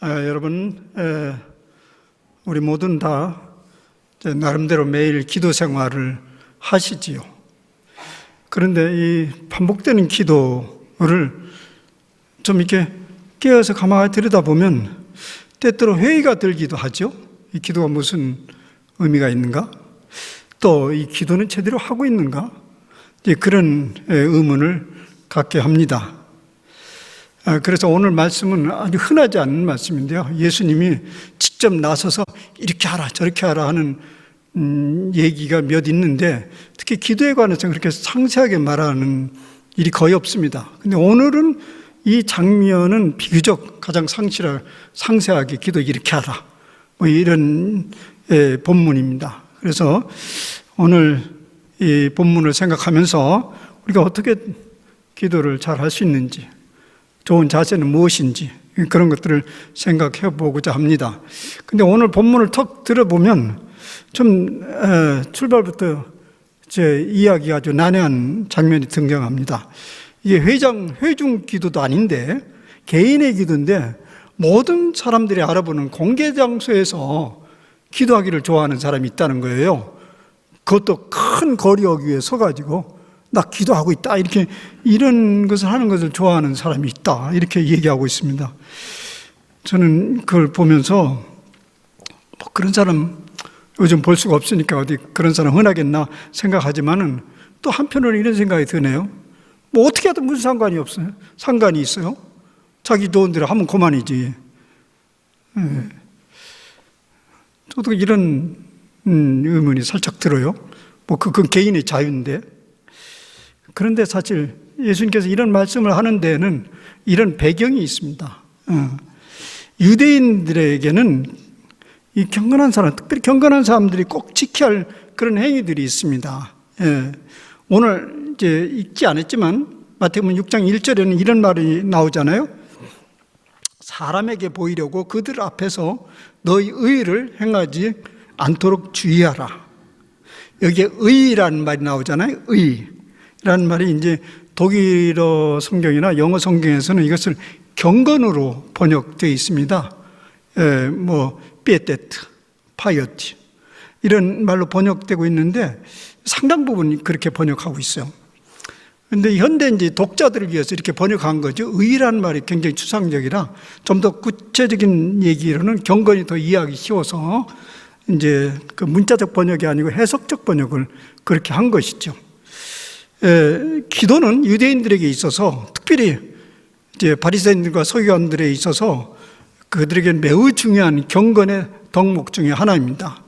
여러분, 우리 모두는 다 나름대로 매일 기도 생활을 하시지요. 그런데 이 반복되는 기도를 좀 이렇게 깨어서 가만히 들여다보면 때때로 회의가 들기도 하죠. 이 기도가 무슨 의미가 있는가? 또 이 기도는 제대로 하고 있는가? 그런 의문을 갖게 합니다. 그래서 오늘 말씀은 아주 흔하지 않은 말씀인데요. 예수님이 직접 나서서 이렇게 하라 저렇게 하라 하는 얘기가 몇 있는데 특히 기도에 관해서 그렇게 상세하게 말하는 일이 거의 없습니다. 근데 오늘은 이 장면은 비교적 가장 상세하게 기도 이렇게 하라 뭐 이런 본문입니다. 그래서 오늘 이 본문을 생각하면서 우리가 어떻게 기도를 잘 할 수 있는지, 좋은 자세는 무엇인지 그런 것들을 생각해 보고자 합니다. 근데 오늘 본문을 턱 들어보면 좀 출발부터 제 이야기가 아주 난해한 장면이 등장합니다. 이게 회중 기도도 아닌데 개인의 기도인데 모든 사람들이 알아보는 공개 장소에서 기도하기를 좋아하는 사람이 있다는 거예요. 그것도 큰 거리역 위에 서가지고 나 기도하고 있다 이렇게 이런 것을 하는 것을 좋아하는 사람이 있다 이렇게 얘기하고 있습니다. 저는 그걸 보면서 뭐 그런 사람 요즘 볼 수가 없으니까 어디 그런 사람 흔하겠나 생각하지만은 또 한편으로는 이런 생각이 드네요. 뭐 어떻게 하든 무슨 상관이 없어요. 상관이 있어요. 자기 좋은 대로 하면 그만이지. 저도 이런 의문이 살짝 들어요. 뭐 그건 개인의 자유인데. 그런데 사실 예수님께서 이런 말씀을 하는 데에는 이런 배경이 있습니다. 유대인들에게는 이 경건한 사람, 특별히 경건한 사람들이 꼭 지켜야 할 그런 행위들이 있습니다. 오늘 이제 읽지 않았지만 마태복음 6장 1절에는 이런 말이 나오잖아요. 사람에게 보이려고 그들 앞에서 너희 의를 행하지 않도록 주의하라. 여기에 의라는 말이 나오잖아요. 의라는 말이 이제 독일어 성경이나 영어 성경에서는 이것을 경건으로 번역되어 있습니다. 뭐 피에테트, 파이어티 이런 말로 번역되고 있는데 상당 부분 그렇게 번역하고 있어요. 그런데 현대 이제 독자들을 위해서 이렇게 번역한 거죠. 의라는 말이 굉장히 추상적이라 좀 더 구체적인 얘기로는 경건이 더 이해하기 쉬워서 이제 그 문자적 번역이 아니고 해석적 번역을 그렇게 한 것이죠. 기도는 유대인들에게 있어서 특별히 이제 바리새인들과 서기관들에 있어서 그들에게는 매우 중요한 경건의 덕목 중에 하나입니다.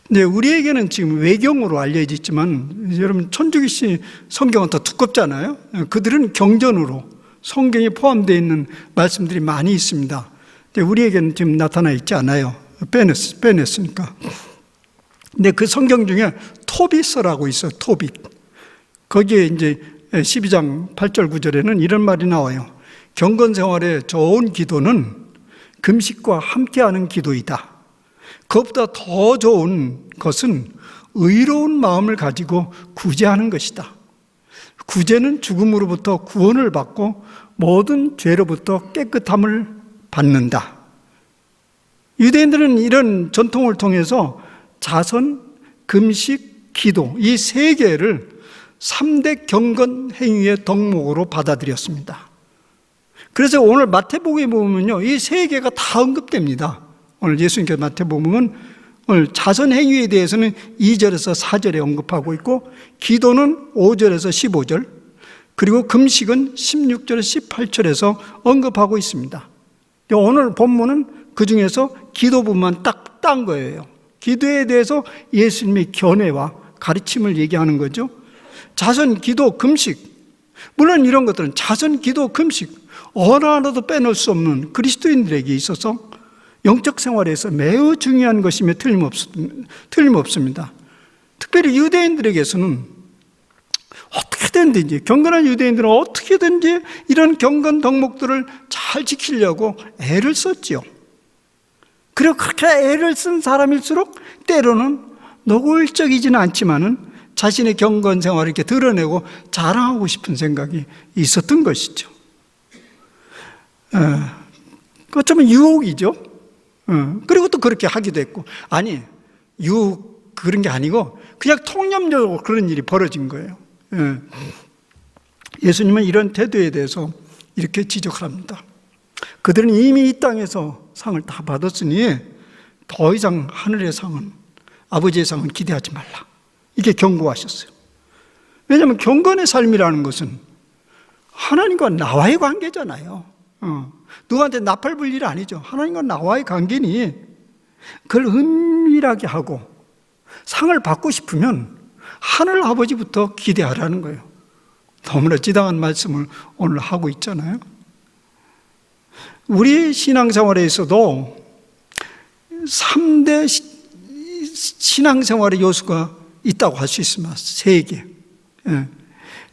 근데 우리에게는 지금 외경으로 알려져 있지만 여러분 천주교시 성경은 더 두껍잖아요. 그들은 경전으로 성경에 포함되어 있는 말씀들이 많이 있습니다. 근데 우리에게는 지금 나타나 있지 않아요. 빼냈으니까. 근데 그 성경 중에 토비서라고 있어요. 토빗. 거기에 이제 12장 8절 9절에는 이런 말이 나와요. 경건 생활의 좋은 기도는 금식과 함께하는 기도이다. 그것보다 더 좋은 것은 의로운 마음을 가지고 구제하는 것이다. 구제는 죽음으로부터 구원을 받고 모든 죄로부터 깨끗함을 받는다. 유대인들은 이런 전통을 통해서 자선, 금식, 기도 이 세 개를 3대 경건 행위의 덕목으로 받아들였습니다. 그래서 오늘 마태복음에 보면요, 이 세 개가 다 언급됩니다. 오늘 예수님께서 마태복음은 오늘 자선 행위에 대해서는 2절에서 4절에 언급하고 있고 기도는 5절에서 15절 그리고 금식은 16절에서 18절에서 언급하고 있습니다. 오늘 본문은 그 중에서 기도 부분만 딱 딴 거예요. 기도에 대해서 예수님의 견해와 가르침을 얘기하는 거죠. 자선, 기도, 금식 물론 이런 것들은 자선, 기도, 금식 어느 하나도 빼놓을 수 없는 그리스도인들에게 있어서 영적 생활에서 매우 중요한 것이며 틀림없습니다. 특별히 유대인들에게서는 어떻게든지 경건한 유대인들은 어떻게든지 이런 경건 덕목들을 잘 지키려고 애를 썼지요. 그리고 그렇게 애를 쓴 사람일수록 때로는 노골적이지는 않지만은 자신의 경건 생활을 이렇게 드러내고 자랑하고 싶은 생각이 있었던 것이죠. 어쩌면 유혹이죠. 그리고 또 그렇게 하기도 했고, 아니, 유혹 그런 게 아니고 그냥 통념적으로 그런 일이 벌어진 거예요. 예수님은 이런 태도에 대해서 이렇게 지적을 합니다. 그들은 이미 이 땅에서 상을 다 받았으니 더 이상 하늘의 상은, 아버지의 상은 기대하지 말라. 이게 경고하셨어요. 왜냐하면 경건의 삶이라는 것은 하나님과 나와의 관계잖아요. 누구한테 나팔 불 일 아니죠. 하나님과 나와의 관계니 그걸 은밀하게 하고 상을 받고 싶으면 하늘 아버지부터 기대하라는 거예요. 너무나 지당한 말씀을 오늘 하고 있잖아요. 우리 신앙생활에서도 3대 신앙생활의 요소가 있다고 할 수 있습니다. 3개.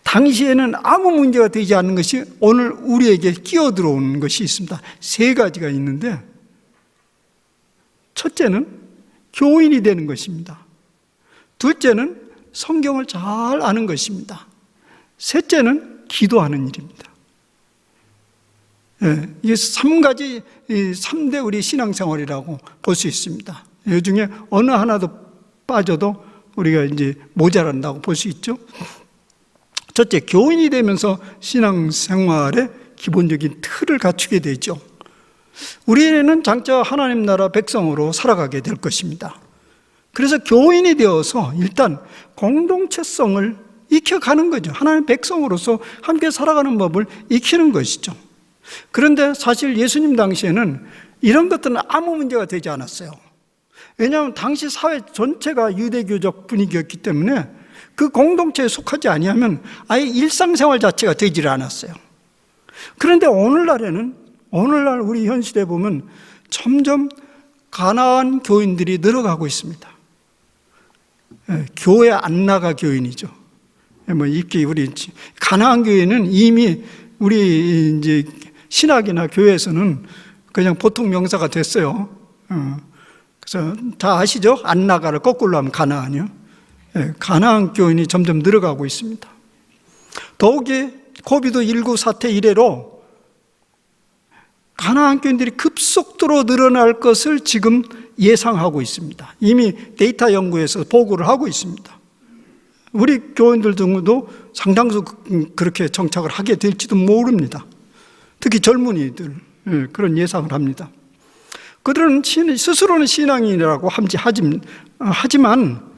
당시에는 아무 문제가 되지 않는 것이 오늘 우리에게 끼어들어오는 것이 있습니다. 3가지가 있는데, 첫째는 교인이 되는 것입니다. 둘째는 성경을 잘 아는 것입니다. 셋째는 기도하는 일입니다. 이게 3가지, 3대 우리 신앙생활이라고 볼 수 있습니다. 이 중에 어느 하나도 빠져도 우리가 이제 모자란다고 볼 수 있죠. 첫째, 교인이 되면서 신앙생활의 기본적인 틀을 갖추게 되죠. 우리는 장차 하나님 나라 백성으로 살아가게 될 것입니다. 그래서 교인이 되어서 일단 공동체성을 익혀가는 거죠. 하나님 백성으로서 함께 살아가는 법을 익히는 것이죠. 그런데 사실 예수님 당시에는 이런 것들은 아무 문제가 되지 않았어요. 왜냐하면 당시 사회 전체가 유대교적 분위기였기 때문에 그 공동체에 속하지 아니하면 아예 일상생활 자체가 되질 않았어요. 그런데 오늘날 우리 현 시대에 보면 점점 가난한 교인들이 늘어가고 있습니다. 교회 안 나가 교인이죠. 우리 가난한 교회는 이미 우리 이제 신학이나 교회에서는 그냥 보통 명사가 됐어요. 그래서 다 아시죠? 안 나가를 거꾸로 하면 가나안이요. 가나안 교인이 점점 늘어가고 있습니다. 더욱이 코비드19 사태 이래로 가나안 교인들이 급속도로 늘어날 것을 지금 예상하고 있습니다. 이미 데이터 연구에서 보고를 하고 있습니다. 우리 교인들 등도 상당수 그렇게 정착을 하게 될지도 모릅니다. 특히 젊은이들 그런 예상을 합니다. 그들은 스스로는 신앙인이라고 하지만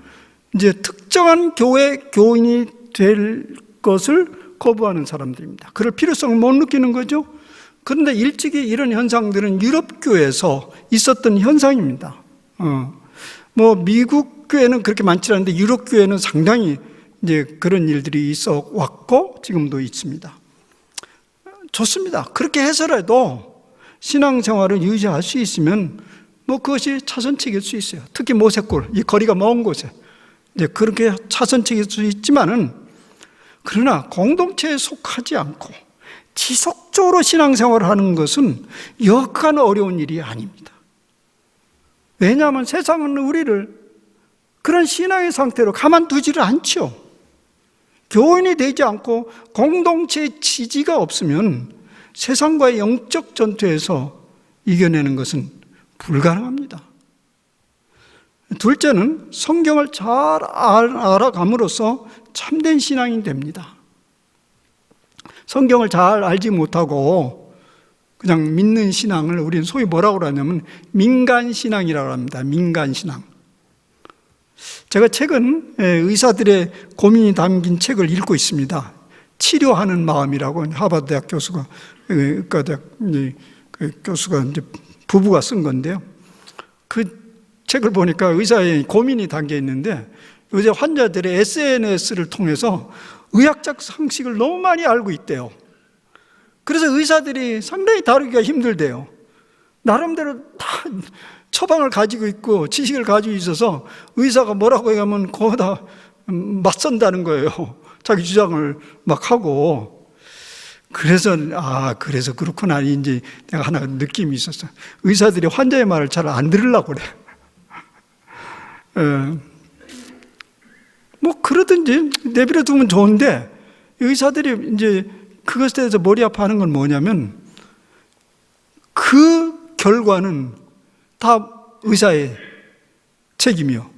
이제 특정한 교회 교인이 될 것을 거부하는 사람들입니다. 그럴 필요성을 못 느끼는 거죠. 그런데 일찍이 이런 현상들은 유럽 교회에서 있었던 현상입니다. 미국 교회는 그렇게 많지 않은데 유럽 교회는 상당히 이제 그런 일들이 있어 왔고 지금도 있습니다. 좋습니다. 그렇게 해서라도 신앙생활을 유지할 수 있으면 그것이 차선책일 수 있어요. 특히 모세골, 이 거리가 먼 곳에 이제 그렇게 차선책일 수 있지만은, 그러나 공동체에 속하지 않고 지속적으로 신앙생활을 하는 것은 역한 어려운 일이 아닙니다. 왜냐하면 세상은 우리를 그런 신앙의 상태로 가만두지를 않죠. 교인이 되지 않고 공동체의 지지가 없으면 세상과의 영적 전투에서 이겨내는 것은 불가능합니다. 둘째는 성경을 잘 알아감으로써 참된 신앙이 됩니다. 성경을 잘 알지 못하고 그냥 믿는 신앙을 우리는 소위 뭐라고 그러냐면 민간신앙이라고 합니다. 민간신앙. 제가 최근 의사들의 고민이 담긴 책을 읽고 있습니다. 치료하는 마음이라고 하버드 대학 교수가, 의과대학 교수가 이제 부부가 쓴 건데요. 그 책을 보니까 의사의 고민이 담겨 있는데, 요새 환자들의 SNS를 통해서 의학적 상식을 너무 많이 알고 있대요. 그래서 의사들이 상당히 다루기가 힘들대요. 나름대로 다 처방을 가지고 있고 지식을 가지고 있어서 의사가 뭐라고 하면 거기다 맞선다는 거예요. 자기 주장을 막 하고. 그래서 그렇구나. 이제 내가 하나 느낌이 있었어요. 의사들이 환자의 말을 잘 안 들으려고 그래. 그러든지 내버려 두면 좋은데, 의사들이 이제 그것에 대해서 머리 아파하는 건 뭐냐면, 그 결과는 다 의사의 책임이요.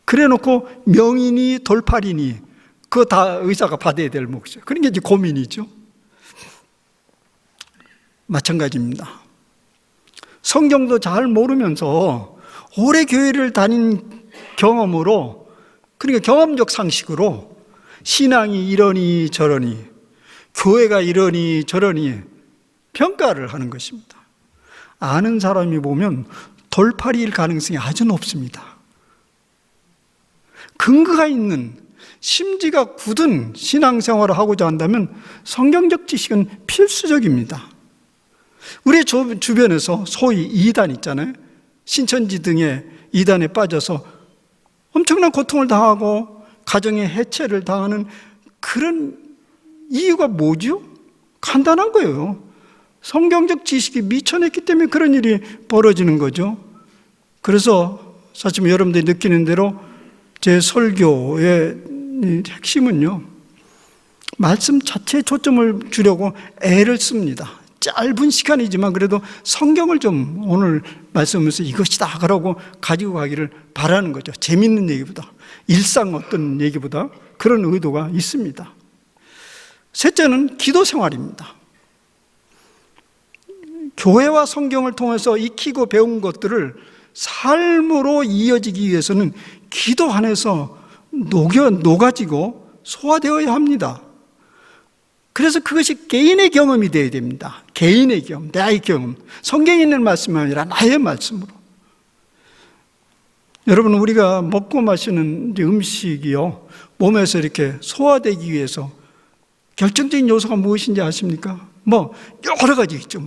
그래 놓고 명인이 돌팔이니 그거 다 의사가 받아야 될 몫이죠. 그런 게 이제 고민이죠. 마찬가지입니다. 성경도 잘 모르면서 오래 교회를 다닌 경험으로, 그러니까 경험적 상식으로 신앙이 이러니 저러니, 교회가 이러니 저러니 평가를 하는 것입니다. 아는 사람이 보면 돌팔이일 가능성이 아주 높습니다. 근거가 있는, 심지가 굳은 신앙생활을 하고자 한다면 성경적 지식은 필수적입니다. 우리 주변에서 소위 이단 있잖아요. 신천지 등의 이단에 빠져서 엄청난 고통을 당하고 가정의 해체를 당하는 그런 이유가 뭐죠? 간단한 거예요. 성경적 지식이 미천했기 때문에 그런 일이 벌어지는 거죠. 그래서 사실 여러분들이 느끼는 대로 제 설교의 핵심은요, 말씀 자체에 초점을 주려고 애를 씁니다. 짧은 시간이지만 그래도 성경을 좀 오늘 말씀에서 이것이다 그러고 가지고 가기를 바라는 거죠. 재밌는 얘기보다, 일상 어떤 얘기보다 그런 의도가 있습니다. 셋째는 기도 생활입니다. 교회와 성경을 통해서 익히고 배운 것들을 삶으로 이어지기 위해서는 기도 안에서 녹아지고 소화되어야 합니다. 그래서 그것이 개인의 경험이 되어야 됩니다. 개인의 경험, 나의 경험. 성경에 있는 말씀이 아니라 나의 말씀으로. 여러분, 우리가 먹고 마시는 음식이요, 몸에서 이렇게 소화되기 위해서 결정적인 요소가 무엇인지 아십니까? 여러 가지 있죠.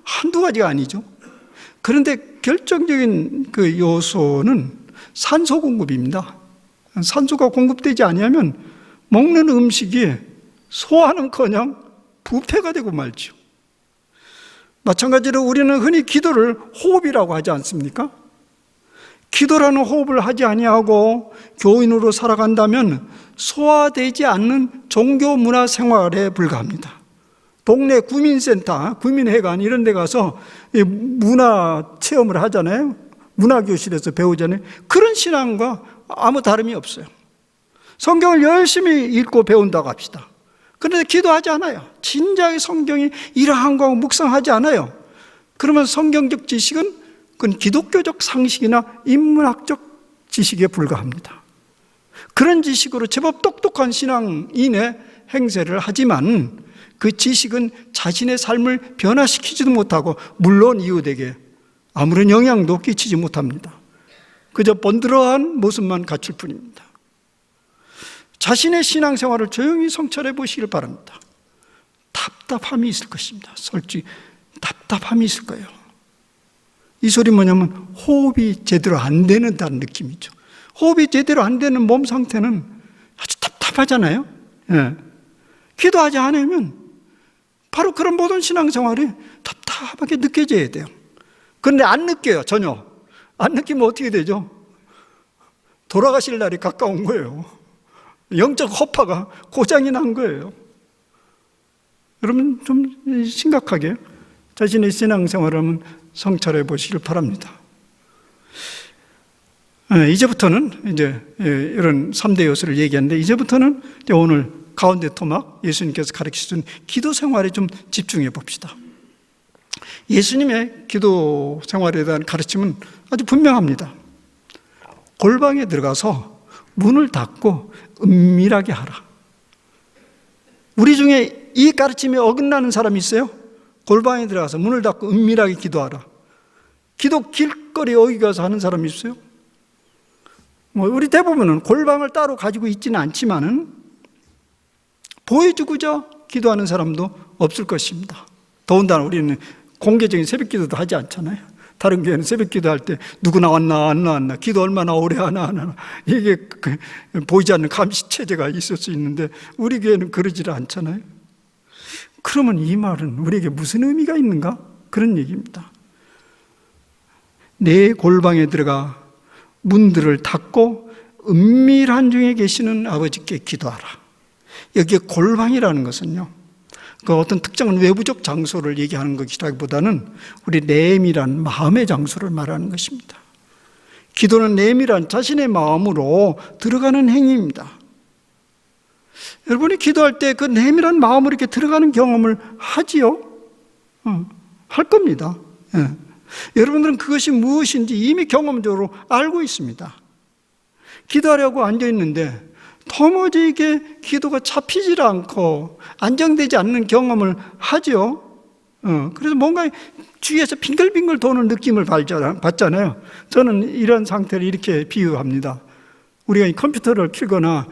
한두 가지가 아니죠. 그런데 결정적인 그 요소는 산소 공급입니다. 산소가 공급되지 아니하면 먹는 음식이 소화는커녕 부패가 되고 말죠. 마찬가지로 우리는 흔히 기도를 호흡이라고 하지 않습니까? 기도라는 호흡을 하지 아니하고 교인으로 살아간다면 소화되지 않는 종교 문화 생활에 불과합니다. 동네 구민센터, 구민회관 이런 데 가서 문화 체험을 하잖아요. 문화교실에서 배우잖아요. 그런 신앙과 아무 다름이 없어요. 성경을 열심히 읽고 배운다고 합시다. 그런데 기도하지 않아요. 진작에 성경이 이러한 거 묵상하지 않아요. 그러면 성경적 지식은 그건 기독교적 상식이나 인문학적 지식에 불과합니다. 그런 지식으로 제법 똑똑한 신앙인의 행세를 하지만 그 지식은 자신의 삶을 변화시키지도 못하고 물론 이웃에게 아무런 영향도 끼치지 못합니다. 그저 번들어한 모습만 갖출 뿐입니다. 자신의 신앙생활을 조용히 성찰해 보시길 바랍니다. 답답함이 있을 것입니다. 솔직히 답답함이 있을 거예요. 이 소리 뭐냐면 호흡이 제대로 안 되는다는 느낌이죠. 호흡이 제대로 안 되는 몸 상태는 아주 답답하잖아요. 예. 기도하지 않으면 바로 그런 모든 신앙생활이 답답하게 느껴져야 돼요. 그런데 안 느껴요, 전혀. 안 느끼면 어떻게 되죠? 돌아가실 날이 가까운 거예요. 영적 허파가 고장이 난 거예요. 여러분 좀 심각하게 자신의 신앙생활을 한번 성찰해 보시길 바랍니다. 이제부터는 이제 이런 3대 요소를 얘기하는데 이제부터는 이제 오늘 가운데 토막 예수님께서 가르치신 기도 생활에 좀 집중해 봅시다. 예수님의 기도 생활에 대한 가르침은 아주 분명합니다. 골방에 들어가서 문을 닫고 은밀하게 하라. 우리 중에 이 가르침에 어긋나는 사람이 있어요? 골방에 들어가서 문을 닫고 은밀하게 기도하라. 기도 길거리 어디 가서 하는 사람이 있어요? 우리 대부분은 골방을 따로 가지고 있지는 않지만은 보여주고자 기도하는 사람도 없을 것입니다. 더군다나 우리는 공개적인 새벽 기도도 하지 않잖아요. 다른 교회는 새벽 기도할 때 누구 나왔나 안 나왔나, 기도 얼마나 오래 하나 안 하나, 이게 보이지 않는 감시체제가 있을 수 있는데 우리 교회는 그러지를 않잖아요. 그러면 이 말은 우리에게 무슨 의미가 있는가? 그런 얘기입니다. 내 골방에 들어가 문들을 닫고 은밀한 중에 계시는 아버지께 기도하라. 여기에 골방이라는 것은요, 그 어떤 특정한 외부적 장소를 얘기하는 것이라기보다는 우리 내밀한 마음의 장소를 말하는 것입니다. 기도는 내밀한 자신의 마음으로 들어가는 행위입니다. 여러분이 기도할 때 그 내밀한 마음으로 이렇게 들어가는 경험을 하지요? 할 겁니다. 예. 여러분들은 그것이 무엇인지 이미 경험적으로 알고 있습니다. 기도하려고 앉아있는데 도무지 이게 기도가 잡히질 않고 안정되지 않는 경험을 하죠. 그래서 뭔가 주위에서 빙글빙글 도는 느낌을 받잖아요. 저는 이런 상태를 이렇게 비유합니다. 우리가 이 컴퓨터를 켜거나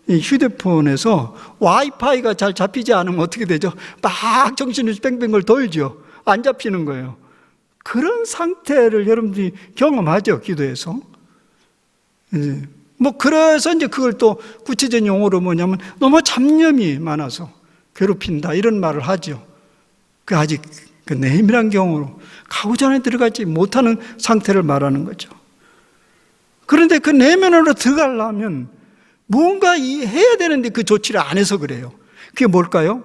이 휴대폰에서 와이파이가 잘 잡히지 않으면 어떻게 되죠? 막 정신이 뺑뺑을 돌죠. 안 잡히는 거예요. 그런 상태를 여러분들이 경험하죠, 기도에서. 그래서 이제 그걸 또 구체적인 용어로 뭐냐면 너무 잡념이 많아서 괴롭힌다, 이런 말을 하죠. 그 아직 그 내밀한 경우로 가고자 하는 들어가지 못하는 상태를 말하는 거죠. 그런데 그 내면으로 들어가려면 뭔가 해야 되는데 그 조치를 안 해서 그래요. 그게 뭘까요?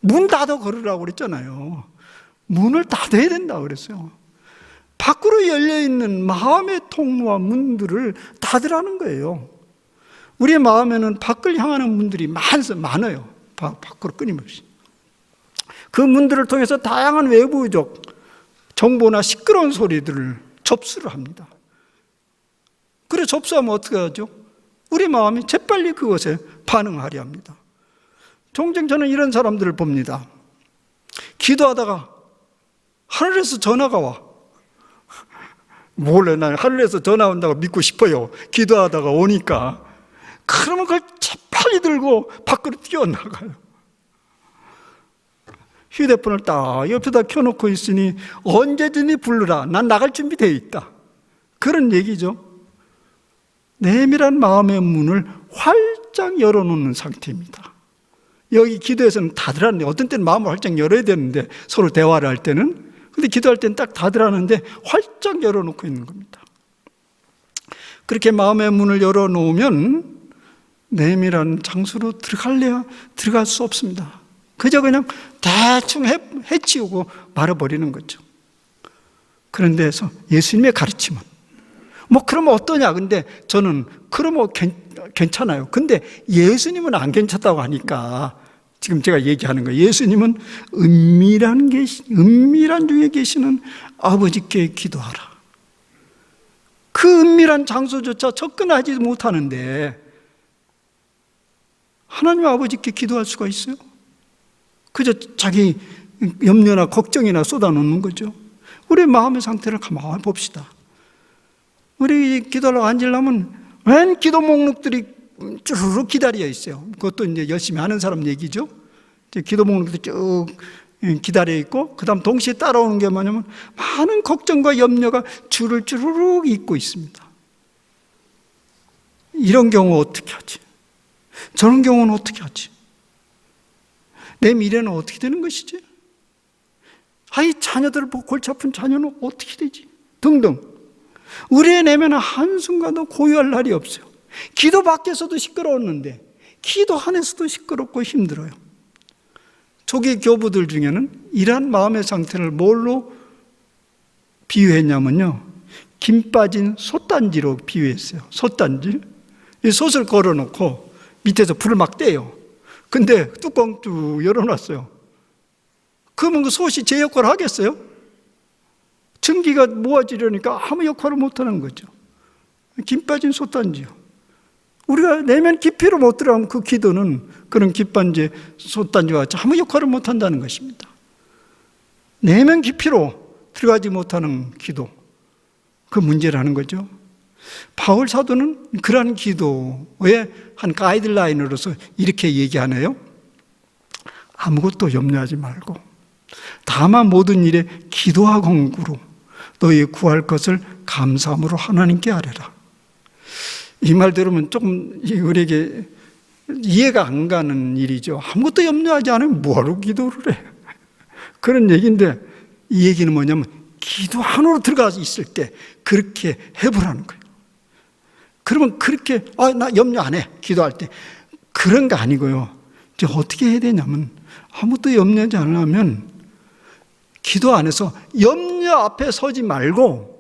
문 닫아 걸으라고 그랬잖아요. 문을 닫아야 된다고 그랬어요. 밖으로 열려있는 마음의 통로와 문들을 닫으라는 거예요. 우리의 마음에는 밖을 향하는 문들이 많아요. 밖으로 끊임없이. 그 문들을 통해서 다양한 외부적 정보나 시끄러운 소리들을 접수를 합니다. 그래 접수하면 어떻게 하죠? 우리 마음이 재빨리 그것에 반응하려 합니다. 종종 저는 이런 사람들을 봅니다. 기도하다가 하늘에서 전화가 와. 몰래 난 하늘에서 전화 온다고 믿고 싶어요. 기도하다가 오니까. 그러면 그걸 재빨리 들고 밖으로 뛰어나가요. 휴대폰을 딱 옆에다 켜놓고 있으니 언제든지 부르라. 난 나갈 준비되어 있다. 그런 얘기죠. 내밀한 마음의 문을 활짝 열어놓는 상태입니다. 여기 기도에서는 닫으라는데, 어떤 때는 마음을 활짝 열어야 되는데, 서로 대화를 할 때는. 근데 기도할 때는 딱 닫으라는데 활짝 열어놓고 있는 겁니다. 그렇게 마음의 문을 열어놓으면 내밀한 장소로 들어갈래야 들어갈 수 없습니다. 그저 그냥 대충 해치우고 말아버리는 거죠. 그런데 예수님의 가르침은 그러면 어떠냐? 근데 저는 그러면 괜찮아요. 근데 예수님은 안 괜찮다고 하니까 지금 제가 얘기하는 거예요. 예수님은 은밀한 중에 계시는 아버지께 기도하라. 그 은밀한 장소조차 접근하지 못하는데 하나님 아버지께 기도할 수가 있어요? 그저 자기 염려나 걱정이나 쏟아놓는 거죠. 우리 마음의 상태를 가만히 봅시다. 우리 기도하러 앉으려면 웬 기도 목록들이 쭈르륵 기다려 있어요. 그것도 이제 열심히 하는 사람 얘기죠. 기도 목록들이 쭉 기다려 있고, 그 다음 동시에 따라오는 게 뭐냐면 많은 걱정과 염려가 줄을 쭈르륵 잇고 있습니다. 이런 경우 어떻게 하지? 저런 경우는 어떻게 하지? 내 미래는 어떻게 되는 것이지? 자녀들을 보고 골치 아픈 자녀는 어떻게 되지? 등등. 우리의 내면은 한순간도 고요할 날이 없어요. 기도 밖에서도 시끄러웠는데 기도 안에서도 시끄럽고 힘들어요. 초기 교부들 중에는 이러한 마음의 상태를 뭘로 비유했냐면요, 김 빠진 솥단지로 비유했어요. 솥단지. 이 솥을 걸어놓고 밑에서 불을 막 떼요. 근데 뚜껑 쭉 열어놨어요. 그러면 그 솥이 제 역할을 하겠어요? 전기가 모아지려니까 아무 역할을 못하는 거죠. 김 빠진 솥단지요. 우리가 내면 깊이로 못 들어가면 그 기도는 그런 깃반지, 솥단지와 같이 아무 역할을 못한다는 것입니다. 내면 깊이로 들어가지 못하는 기도, 그 문제라는 거죠. 바울 사도는 그러한 기도의 한 가이드라인으로서 이렇게 얘기하네요. 아무것도 염려하지 말고 다만 모든 일에 기도와 간구로 너희 구할 것을 감사함으로 하나님께 아뢰라. 이 말 들으면 조금 우리에게 이해가 안 가는 일이죠. 아무것도 염려하지 않으면 뭐하러 기도를 해? 그런 얘기인데, 이 얘기는 뭐냐면 기도 안으로 들어가 있을 때 그렇게 해보라는 거예요. 그러면 그렇게 나 염려 안 해, 기도할 때. 그런 거 아니고요. 이제 어떻게 해야 되냐면 아무것도 염려하지 않으면 기도 안에서 염려 앞에 서지 말고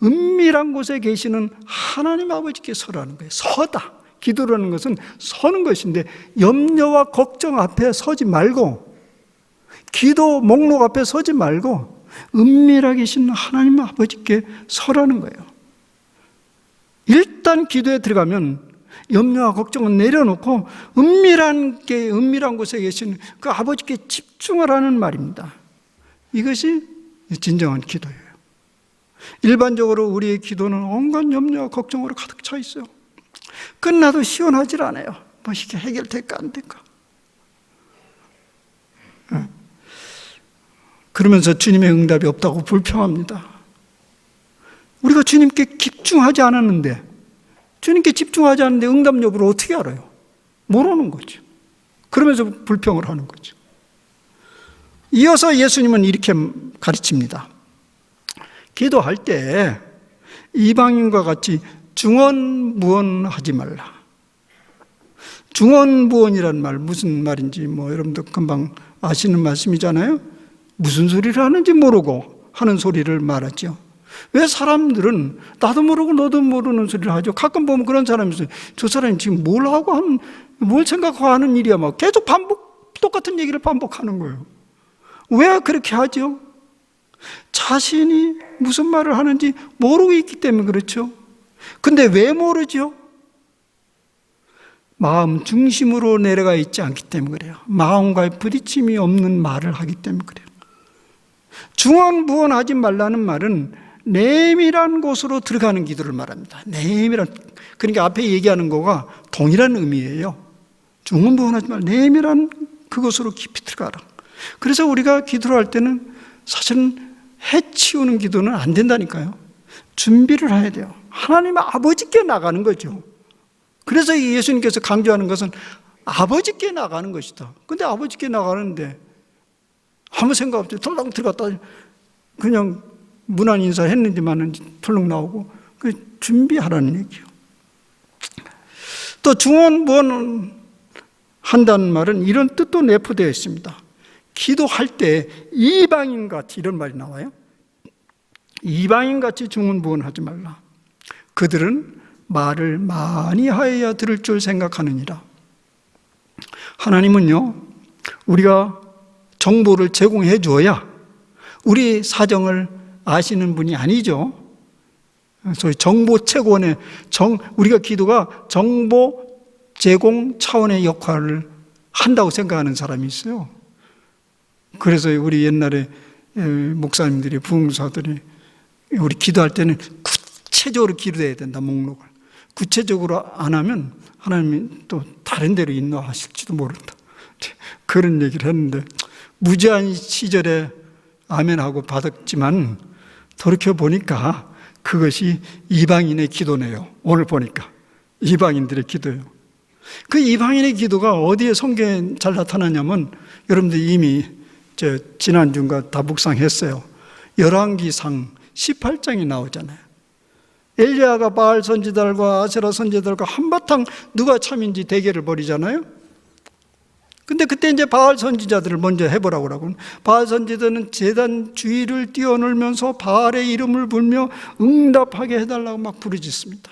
은밀한 곳에 계시는 하나님 아버지께 서라는 거예요. 서다. 기도라는 것은 서는 것인데 염려와 걱정 앞에 서지 말고 기도 목록 앞에 서지 말고 은밀하게 계신 하나님 아버지께 서라는 거예요. 일단 기도에 들어가면 염려와 걱정은 내려놓고 은밀한 곳에 계신 그 아버지께 집중을 하는 말입니다. 이것이 진정한 기도예요. 일반적으로 우리의 기도는 온갖 염려와 걱정으로 가득 차 있어요. 끝나도 시원하질 않아요. 뭐 이게 해결될까 안 될까. 그러면서 주님의 응답이 없다고 불평합니다. 우리가 주님께 집중하지 않았는데 주님께 집중하지 않는데 응답 여부를 어떻게 알아요? 모르는 거죠. 그러면서 불평을 하는 거죠. 이어서 예수님은 이렇게 가르칩니다. 기도할 때 이방인과 같이 중언부언하지 말라. 중언부언이란 말 무슨 말인지 여러분도 금방 아시는 말씀이잖아요. 무슨 소리를 하는지 모르고 하는 소리를 말하죠. 왜 사람들은 나도 모르고 너도 모르는 소리를 하죠. 가끔 보면 그런 사람이 있어요. 저 사람이 지금 뭘 생각하고 하는 일이야. 막 계속 똑같은 얘기를 반복하는 거예요. 왜 그렇게 하죠? 자신이 무슨 말을 하는지 모르고 있기 때문에 그렇죠. 근데 왜 모르죠? 마음 중심으로 내려가 있지 않기 때문에 그래요. 마음과의 부딪힘이 없는 말을 하기 때문에 그래요. 중언부언하지 말라는 말은 내밀한 곳으로 들어가는 기도를 말합니다. 그러니까 앞에 얘기하는 거가 동일한 의미예요. 중언부언하지 말라. 내밀한 그곳으로 깊이 들어가라. 그래서 우리가 기도를 할 때는 사실은 해치우는 기도는 안 된다니까요. 준비를 해야 돼요. 하나님 아버지께 나가는 거죠. 그래서 예수님께서 강조하는 것은 아버지께 나가는 것이다. 근데 아버지께 나가는데 아무 생각 없이 털렁 들어갔다 그냥 문안 인사했는지만은 털렁 나오고 준비하라는 얘기예요. 또 중언부언 한다는 말은 이런 뜻도 내포되어 있습니다. 기도할 때 이방인같이 이런 말이 나와요. 이방인같이 중언부언하지 말라. 그들은 말을 많이 하여야 들을 줄 생각하느니라. 하나님은요, 우리가 정보를 제공해 줘야 우리 사정을 아시는 분이 아니죠. 소위 정보채권의 우리가 기도가 정보 제공 차원의 역할을 한다고 생각하는 사람이 있어요. 그래서 우리 옛날에 목사님들이 부흥사들이 우리 기도할 때는 구체적으로 기도해야 된다. 목록을 구체적으로 안 하면 하나님이 또 다른 데로 인도하실지도 모른다. 그런 얘기를 했는데 무제한 시절에 아멘하고 받았지만 돌이켜보니까 그것이 이방인의 기도네요. 오늘 보니까 이방인들의 기도예요. 그 이방인의 기도가 어디에 성경에 잘 나타나냐면 여러분들 이미 지난주인가 다 묵상했어요. 열왕기상 18장이 나오잖아요. 엘리야가 바알 선지자들과 아세라 선지자들과 한바탕 누가 참인지 대결을 벌이잖아요. 근데 그때 이제 바알 선지자들을 먼저 해보라고 하고 바알 선지자들은 제단 주위를 뛰어놀면서 바알의 이름을 불며 응답하게 해달라고 막 부르짖습니다.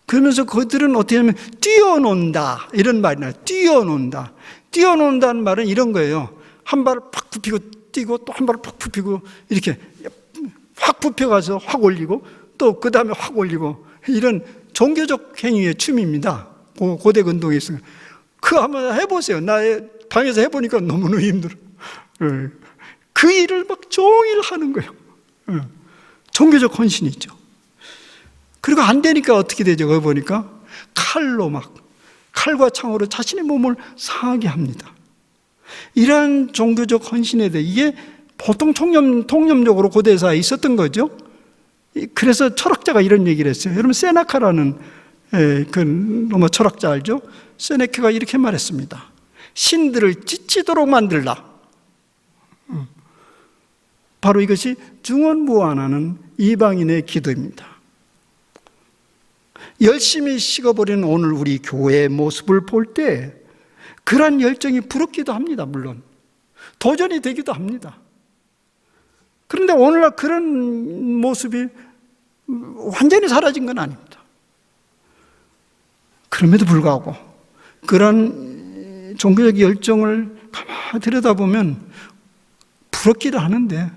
그러면서 그들은 어떻게 하면 뛰어논다 이런 말이 나요. 뛰어논다. 뛰어논다는 말은 이런 거예요. 한 발을 팍 굽히고 뛰고 또 한 발을 팍 굽히고 이렇게 확 굽혀가서 확 올리고 또 그 다음에 확 올리고 이런 종교적 행위의 춤입니다. 고대 운동에 있어요. 그거 한번 해보세요. 나 방에서 해보니까 너무너무 힘들어. 그 일을 막 종일 하는 거예요. 종교적 헌신이 있죠. 그리고 안 되니까 어떻게 되죠? 그거 보니까 칼과 창으로 자신의 몸을 상하게 합니다. 이러한 종교적 헌신에 대해 이게 보통 통념적으로 고대사에 있었던 거죠. 그래서 철학자가 이런 얘기를 했어요. 여러분 세나카라는 그 로마 철학자 알죠? 세네카가 이렇게 말했습니다. 신들을 지치도록 만들라. 바로 이것이 중언부언하는 이방인의 기도입니다. 열심히 식어버리는 오늘 우리 교회의 모습을 볼 때 그러한 열정이 부럽기도 합니다. 물론 도전이 되기도 합니다. 그런데 오늘날 그런 모습이 완전히 사라진 건 아닙니다. 그럼에도 불구하고 그런 종교적 열정을 가만히 들여다보면 부럽기도 하는데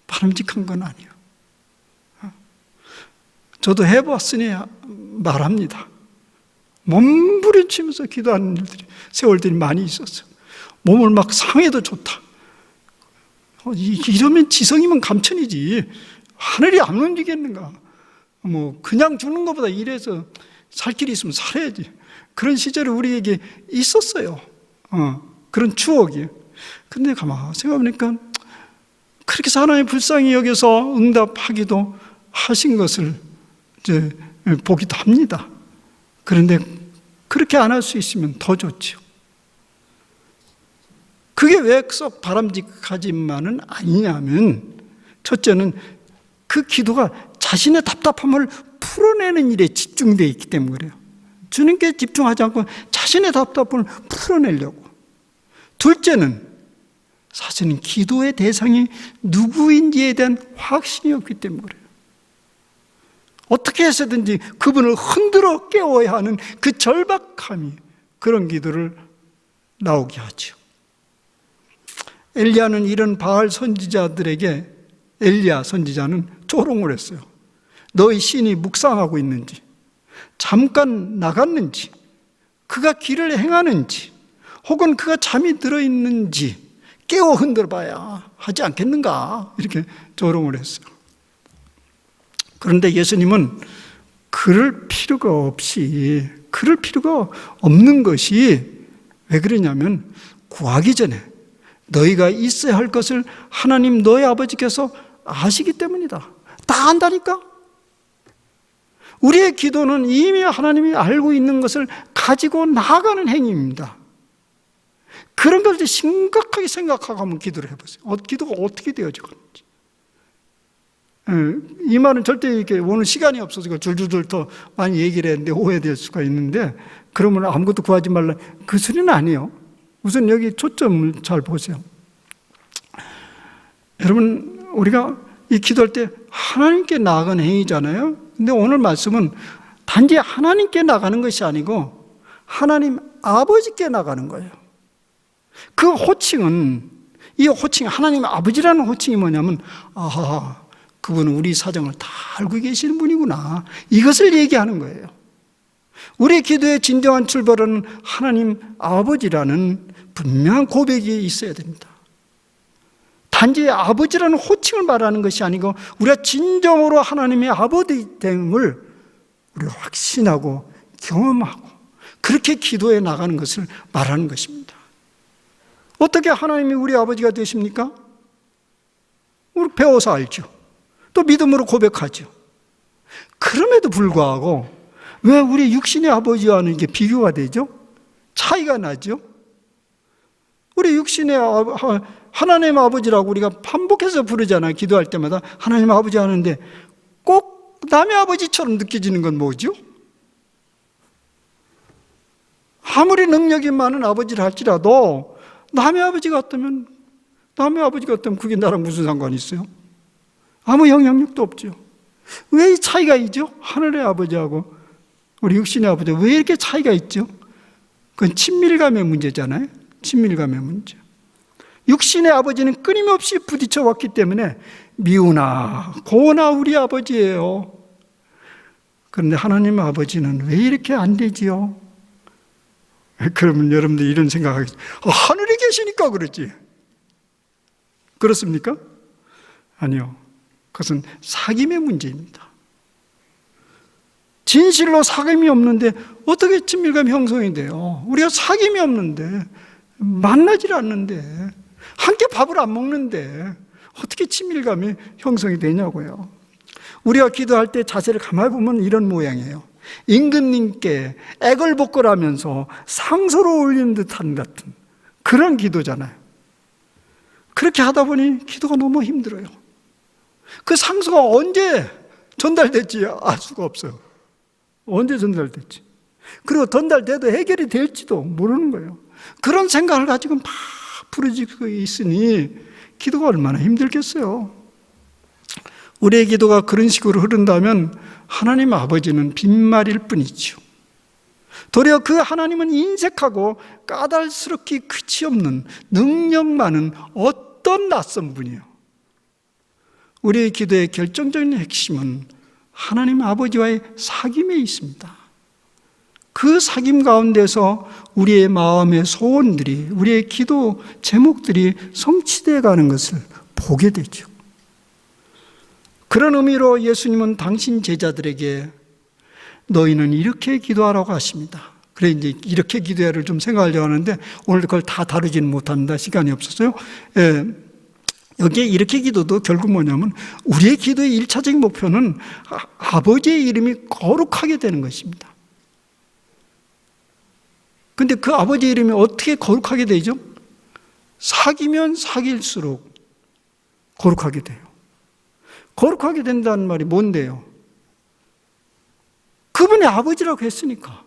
바람직한 건 아니에요. 저도 해봤으니 말합니다. 몸부림치면서 기도하는 일들이, 세월들이 많이 있었어요. 몸을 막 상해도 좋다. 이러면 지성이면 감천이지. 하늘이 안 움직이겠는가. 그냥 죽는 것보다 이래서 살 길이 있으면 살아야지. 그런 시절이 우리에게 있었어요. 그런 추억이. 근데 가만 생각해보니까 그렇게 하나님 불쌍히 여겨서 응답하기도 하신 것을 이제 보기도 합니다. 그런데 그렇게 안 할 수 있으면 더 좋죠. 그게 왜 썩 바람직하지만은 아니냐면, 첫째는 그 기도가 자신의 답답함을 풀어내는 일에 집중되어 있기 때문에 그래요. 주님께 집중하지 않고 자신의 답답함을 풀어내려고. 둘째는 사실은 기도의 대상이 누구인지에 대한 확신이 없기 때문에 그래요. 어떻게 해서든지 그분을 흔들어 깨워야 하는 그 절박함이 그런 기도를 나오게 하죠. 엘리야는 이런 바알 선지자들에게, 엘리야 선지자는 조롱을 했어요. 너희 신이 묵상하고 있는지, 잠깐 나갔는지, 그가 길을 행하는지, 혹은 그가 잠이 들어있는지 깨워 흔들어봐야 하지 않겠는가, 이렇게 조롱을 했어요. 그런데 예수님은 그럴 필요가 없는 것이 왜 그러냐면, 구하기 전에 너희가 있어야 할 것을 하나님 너희 아버지께서 아시기 때문이다. 다 안다니까? 우리의 기도는 이미 하나님이 알고 있는 것을 가지고 나아가는 행위입니다. 그런 걸 심각하게 생각하고 한번 기도를 해보세요. 기도가 어떻게 되어져 가는지. 이 말은 절대 이렇게 오늘 시간이 없어서 줄줄줄 더 많이 얘기를 했는데 오해될 수가 있는데, 그러면 아무것도 구하지 말라, 그 소리는 아니에요. 우선 여기 초점을 잘 보세요. 여러분, 우리가 이 기도할 때 하나님께 나아가는 행위잖아요. 근데 오늘 말씀은 단지 하나님께 나가는 것이 아니고 하나님 아버지께 나가는 거예요. 그 호칭은, 이 호칭, 하나님 아버지라는 호칭이 뭐냐면, 아하, 그분은 우리 사정을 다 알고 계시는 분이구나, 이것을 얘기하는 거예요. 우리 기도의 진정한 출발은 하나님 아버지라는 분명한 고백이 있어야 됩니다. 단지 아버지라는 호칭을 말하는 것이 아니고 우리가 진정으로 하나님의 아버지됨을 우리가 확신하고 경험하고 그렇게 기도해 나가는 것을 말하는 것입니다. 어떻게 하나님이 우리 아버지가 되십니까? 우리 배워서 알죠. 또 믿음으로 고백하죠. 그럼에도 불구하고 왜 우리 육신의 아버지와는 이게 비교가 되죠? 차이가 나죠? 우리 육신의 하나님 아버지라고 우리가 반복해서 부르잖아요. 기도할 때마다 하나님 아버지 하는데 꼭 남의 아버지처럼 느껴지는 건 뭐죠? 아무리 능력이 많은 아버지를 할지라도 남의 아버지 같다면 그게 나랑 무슨 상관이 있어요? 아무 영향력도 없죠. 왜 이 차이가 있죠? 하늘의 아버지하고 우리 육신의 아버지 왜 이렇게 차이가 있죠? 그건 친밀감의 문제잖아요. 친밀감의 문제. 육신의 아버지는 끊임없이 부딪혀 왔기 때문에 미우나 고나 우리 아버지예요. 그런데 하나님 아버지는 왜 이렇게 안 되지요? 그러면 여러분들 이런 생각하겠죠. 하늘에 계시니까 그러지. 그렇습니까? 아니요. 그것은 사귐의 문제입니다. 진실로 사귐이 없는데 어떻게 친밀감이 형성이 돼요? 우리가 사귐이 없는데, 만나질 않는데, 함께 밥을 안 먹는데 어떻게 친밀감이 형성이 되냐고요. 우리가 기도할 때 자세를 가만히 보면 이런 모양이에요. 임금님께 애걸복걸하면서 상소로 올리는 듯한 같은 그런 기도잖아요. 그렇게 하다 보니 기도가 너무 힘들어요. 그 상소가 언제 전달될지 알 수가 없어요. 언제 전달될지. 그리고 전달돼도 해결이 될지도 모르는 거예요. 그런 생각을 가지고 막 부르짖고 있으니 기도가 얼마나 힘들겠어요. 우리의 기도가 그런 식으로 흐른다면 하나님 아버지는 빈말일 뿐이죠. 도리어 그 하나님은 인색하고 까닭스럽기 그치없는 능력 많은 어떤 낯선 분이에요. 우리의 기도의 결정적인 핵심은 하나님 아버지와의 사귐에 있습니다. 그 사귐 가운데서 우리의 마음의 소원들이, 우리의 기도 제목들이 성취되어 가는 것을 보게 되죠. 그런 의미로 예수님은 당신 제자들에게 너희는 이렇게 기도하라고 하십니다. 그래, 이제 이렇게 기도해야를 좀 생각하려고 하는데 오늘 그걸 다 다루지는 못합니다. 시간이 없어서요. 여기에 이렇게 기도도 결국 뭐냐면 우리의 기도의 1차적인 목표는 아버지의 이름이 거룩하게 되는 것입니다. 근데 그 아버지의 이름이 어떻게 거룩하게 되죠? 사귀면 사귈수록 거룩하게 돼요. 거룩하게 된다는 말이 뭔데요? 그분이 아버지라고 했으니까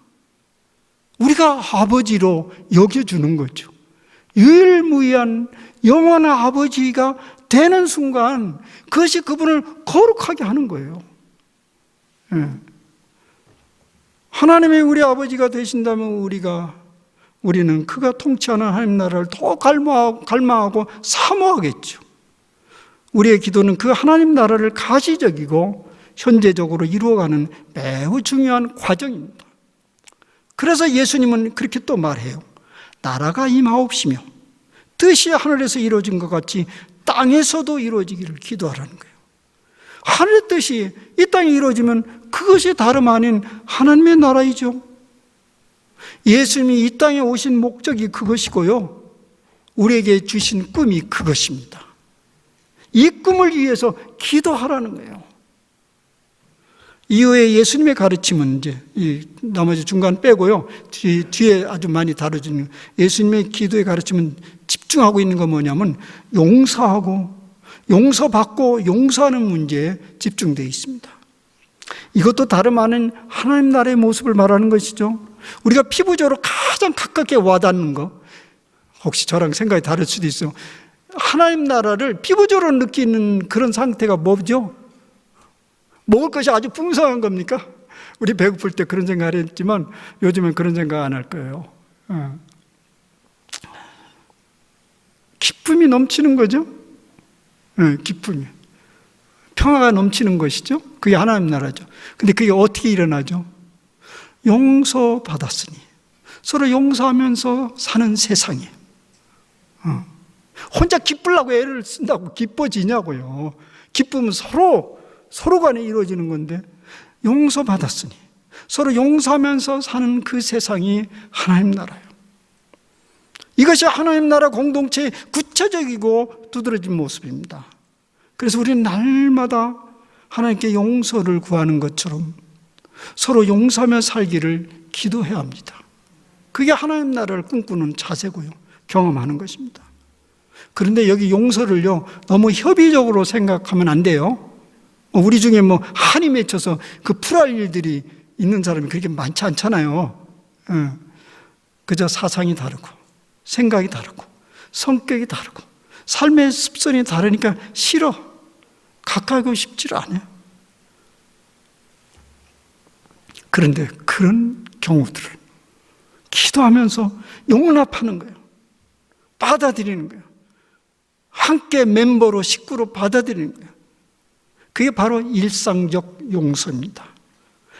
우리가 아버지로 여겨주는 거죠. 유일무이한 영원한 아버지가 되는 순간 그것이 그분을 거룩하게 하는 거예요. 하나님이 우리 아버지가 되신다면 우리는 그가 통치하는 하나님 나라를 더 갈망하고 사모하겠죠. 우리의 기도는 그 하나님 나라를 가시적이고 현재적으로 이루어가는 매우 중요한 과정입니다. 그래서 예수님은 그렇게 또 말해요. 나라가 임하옵시며 뜻이 하늘에서 이루어진 것 같이 땅에서도 이루어지기를 기도하라는 거예요. 하늘의 뜻이 이 땅에 이루어지면 그것이 다름 아닌 하나님의 나라이죠. 예수님이 이 땅에 오신 목적이 그것이고요. 우리에게 주신 꿈이 그것입니다. 이 꿈을 위해서 기도하라는 거예요. 이후에 예수님의 가르침은 이제 이 나머지 중간 빼고요. 뒤에 아주 많이 다뤄지는 예수님의 기도의 가르침은 집중하고 있는 건 뭐냐면 용서하고 용서받고 용서하는 문제에 집중되어 있습니다. 이것도 다름 아닌 하나님 나라의 모습을 말하는 것이죠. 우리가 피부적으로 가장 가깝게 와닿는 거, 혹시 저랑 생각이 다를 수도 있어요. 하나님 나라를 피부적으로 느끼는 그런 상태가 뭐죠? 먹을 것이 아주 풍성한 겁니까? 우리 배고플 때 그런 생각을 했지만 요즘엔 그런 생각 안 할 거예요. 기쁨이 넘치는 거죠. 기쁨이. 평화가 넘치는 것이죠. 그게 하나님 나라죠. 근데 그게 어떻게 일어나죠? 용서받았으니 서로 용서하면서 사는 세상에 혼자 기쁘려고 애를 쓴다고 기뻐지냐고요. 기쁨은 서로 간에 이루어지는 건데 용서받았으니 서로 용서하면서 사는 그 세상이 하나님 나라예요. 이것이 하나님 나라 공동체의 구체적이고 두드러진 모습입니다. 그래서 우리는 날마다 하나님께 용서를 구하는 것처럼 서로 용서하며 살기를 기도해야 합니다. 그게 하나님 나라를 꿈꾸는 자세고요. 경험하는 것입니다. 그런데 여기 용서를요, 너무 협의적으로 생각하면 안 돼요. 우리 중에 한이 맺혀서 그 풀할 일들이 있는 사람이 그렇게 많지 않잖아요. 그저 사상이 다르고, 생각이 다르고, 성격이 다르고, 삶의 습성이 다르니까 싫어. 가까이고 싶지를 않아요. 그런데 그런 경우들을 기도하면서 용납하는 거예요. 받아들이는 거예요. 함께 멤버로, 식구로 받아들이는 거예요. 그게 바로 일상적 용서입니다.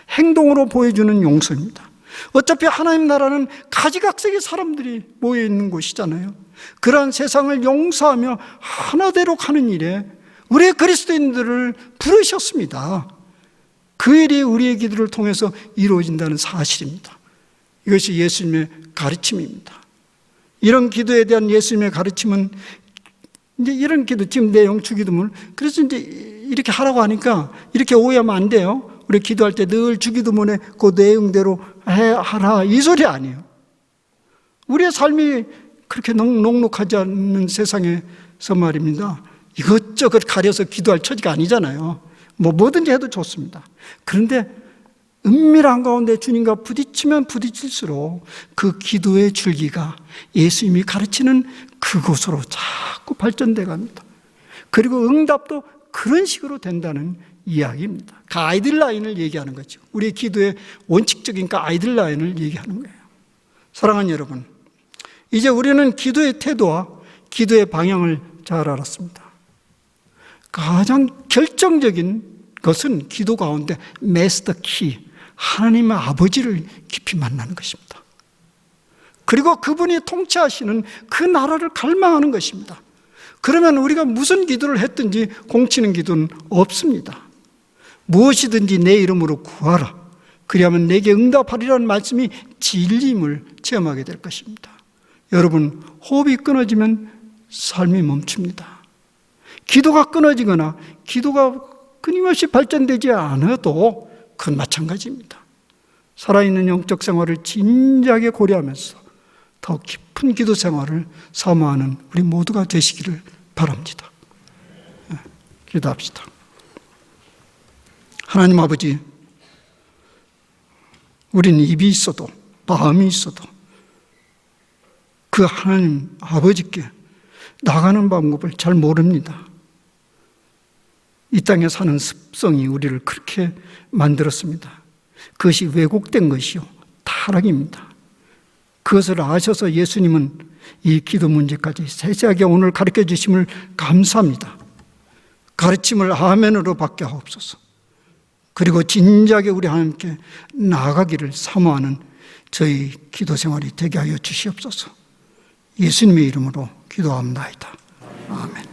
행동으로 보여주는 용서입니다. 어차피 하나님 나라는 가지각색의 사람들이 모여 있는 곳이잖아요. 그러한 세상을 용서하며 하나대로 가는 일에 우리의 그리스도인들을 부르셨습니다. 그 일이 우리의 기도를 통해서 이루어진다는 사실입니다. 이것이 예수님의 가르침입니다. 이런 기도에 대한 예수님의 가르침은 이제 이런 기도, 지금 내용 주기도문을 그래서 이제 이렇게 하라고 하니까 이렇게 오해하면 안 돼요. 우리 기도할 때 늘 주기도문에 그 내용대로 하라 이 소리 아니에요. 우리의 삶이 그렇게 넉넉하지 않는 세상에서 말입니다. 이것저것 가려서 기도할 처지가 아니잖아요. 뭐든지 해도 좋습니다. 그런데 은밀한 가운데 주님과 부딪히면 부딪힐수록 그 기도의 줄기가 예수님이 가르치는 그곳으로 자꾸 발전돼 갑니다. 그리고 응답도 그런 식으로 된다는 이야기입니다. 가이드라인을 얘기하는 거죠. 우리의 기도의 원칙적인 가이드라인을 얘기하는 거예요. 사랑하는 여러분, 이제 우리는 기도의 태도와 기도의 방향을 잘 알았습니다. 가장 결정적인 것은 기도 가운데 마스터 키, 하나님의 아버지를 깊이 만나는 것입니다. 그리고 그분이 통치하시는 그 나라를 갈망하는 것입니다. 그러면 우리가 무슨 기도를 했든지 공치는 기도는 없습니다. 무엇이든지 내 이름으로 구하라. 그리하면 내게 응답하리라는 말씀이 진리임을 체험하게 될 것입니다. 여러분, 호흡이 끊어지면 삶이 멈춥니다. 기도가 끊어지거나 기도가 끊임없이 발전되지 않아도 그건 마찬가지입니다. 살아있는 영적 생활을 진지하게 고려하면서 더 깊은 기도 생활을 사모하는 우리 모두가 되시기를 바랍니다. 기도합시다. 하나님 아버지, 우리는 입이 있어도 마음이 있어도 그 하나님 아버지께 나가는 방법을 잘 모릅니다. 이 땅에 사는 습성이 우리를 그렇게 만들었습니다. 그것이 왜곡된 것이요, 타락입니다. 그것을 아셔서 예수님은 이 기도 문제까지 세세하게 오늘 가르쳐 주심을 감사합니다. 가르침을 아멘으로 받게 하옵소서. 그리고 진지하게 우리 하나님께 나아가기를 사모하는 저희 기도 생활이 되게 하여 주시옵소서. 예수님의 이름으로 기도합니다. 아멘.